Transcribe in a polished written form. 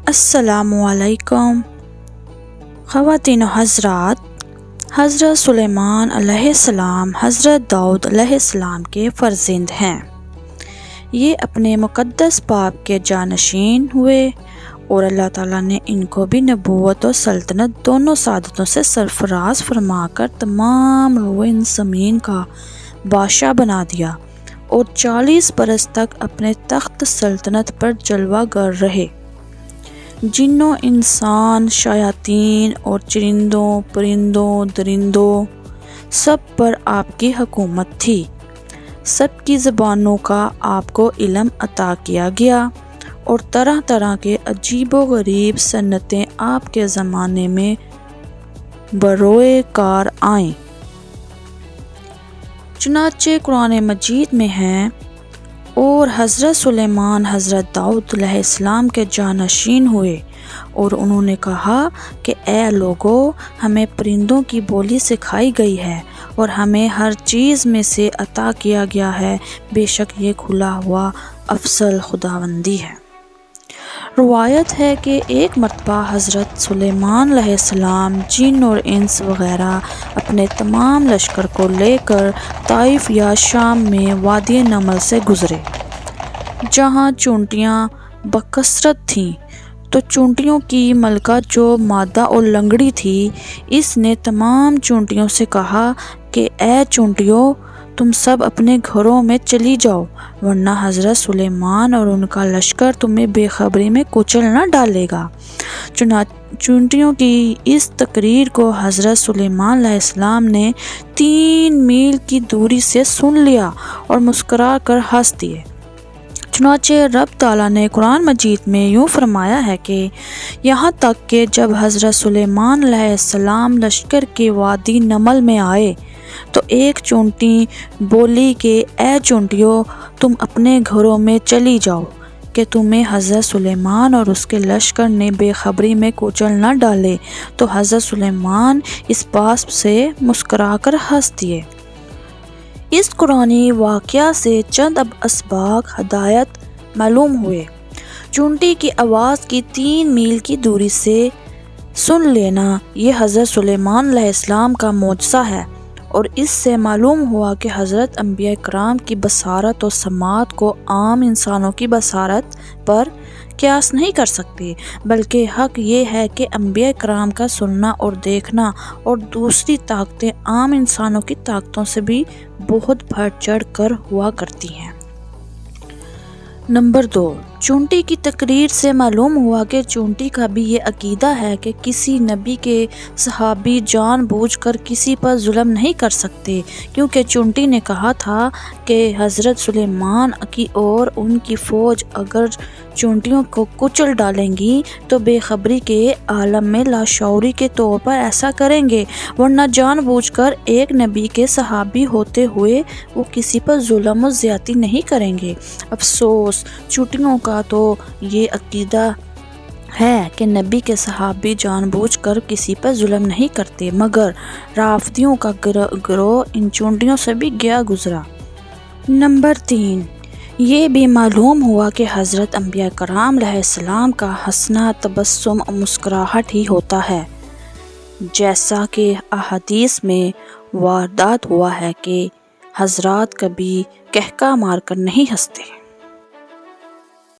السلام علیکم خواتین و حضرات، حضرت سلیمان علیہ السلام حضرت داؤد علیہ السلام کے فرزند ہیں۔ یہ اپنے مقدس باپ کے جانشین ہوئے اور اللہ تعالیٰ نے ان کو بھی نبوت و سلطنت دونوں سعادتوں سے سرفراز فرما کر تمام روئے زمین کا بادشاہ بنا دیا اور 40 برس تک اپنے تخت سلطنت پر جلوہ گر رہے۔ جنوں، انسان، شیاطین اور چرندوں، پرندوں، درندوں سب پر آپ کی حکومت تھی۔ سب کی زبانوں کا آپ کو علم عطا کیا گیا اور طرح طرح کے عجیب و غریب صنعتیں آپ کے زمانے میں بروئے کار آئیں۔ چنانچہ قرآن مجید میں ہے، اور حضرت سلیمان حضرت داؤد علیہ السلام کے جانشین ہوئے اور انہوں نے کہا کہ اے لوگو، ہمیں پرندوں کی بولی سکھائی گئی ہے اور ہمیں ہر چیز میں سے عطا کیا گیا ہے، بے شک یہ کھلا ہوا افضل خداوندی ہے۔ روایت ہے کہ ایک مرتبہ حضرت سلیمان علیہ السلام جن اور انس وغیرہ اپنے تمام لشکر کو لے کر طائف یا شام میں وادی نمل سے گزرے، جہاں چونٹیاں بکثرت تھیں۔ تو چونٹیوں کی ملکہ جو مادہ اور لنگڑی تھی، اس نے تمام چونٹیوں سے کہا کہ اے چونٹیوں، تم سب اپنے گھروں میں چلی جاؤ، ورنہ حضرت سلیمان اور ان کا لشکر تمہیں بے خبری میں کچل نہ ڈالے گا۔ چونٹیوں کی اس تقریر کو حضرت سلیمان علیہ السلام نے 3 میل کی دوری سے سن لیا اور مسکرا کر ہنس دیے۔ چنانچہ رب تعالیٰ نے قرآن مجید میں یوں فرمایا ہے کہ یہاں تک کہ جب حضرت سلیمان علیہ السلام لشکر کے وادی نمل میں آئے تو ایک چونٹی بولی کہ اے چونٹیوں، تم اپنے گھروں میں چلی جاؤ کہ تمہیں حضرت سلیمان اور اس کے لشکر نے بے خبری میں کچل نہ ڈالے۔ تو حضرت سلیمان اس بات سے مسکرا کر ہنس دیے۔ اس قرآنی واقعہ سے چند اسباق ہدایت معلوم ہوئے۔ چونٹی کی آواز کی 3 میل کی دوری سے سن لینا یہ حضرت سلیمان علیہ السلام کا معجزہ ہے، اور اس سے معلوم ہوا کہ حضرت انبیاء کرام کی بصارت و سماعت کو عام انسانوں کی بصارت پر قیاس نہیں کر سکتے، بلکہ حق یہ ہے کہ انبیاء کرام کا سننا اور دیکھنا اور دوسری طاقتیں عام انسانوں کی طاقتوں سے بھی بہت بڑھ چڑھ کر ہوا کرتی ہیں۔ نمبر 2، چونٹی کی تقریر سے معلوم ہوا کہ چونٹی کا بھی یہ عقیدہ ہے کہ کسی نبی کے صحابی جان بوجھ کر کسی پر ظلم نہیں کر سکتے، کیونکہ چونٹی نے کہا تھا کہ حضرت سلیمان کی اور ان کی فوج اگر چونٹیوں کو کچل ڈالیں گی تو بے خبری کے عالم میں لاشعوری کے طور پر ایسا کریں گے، ورنہ جان بوجھ کر ایک نبی کے صحابی ہوتے ہوئے وہ کسی پر ظلم و زیادتی نہیں کریں گے۔ افسوس، چونٹیوں کا تو یہ عقیدہ ہے کہ نبی کے صحابی جان بوجھ کر کسی پر ظلم نہیں کرتے، مگر رافضیوں کا گروہ ان چونٹیوں سے بھی گیا گزرا۔ نمبر 3، یہ بھی معلوم ہوا کہ حضرت انبیاء کرام علیہ السلام کا ہنسنا تبسم اور مسکراہٹ ہی ہوتا ہے، جیسا کہ احادیث میں واردات ہوا ہے کہ حضرات کبھی قہقہ مار کر نہیں ہنستے۔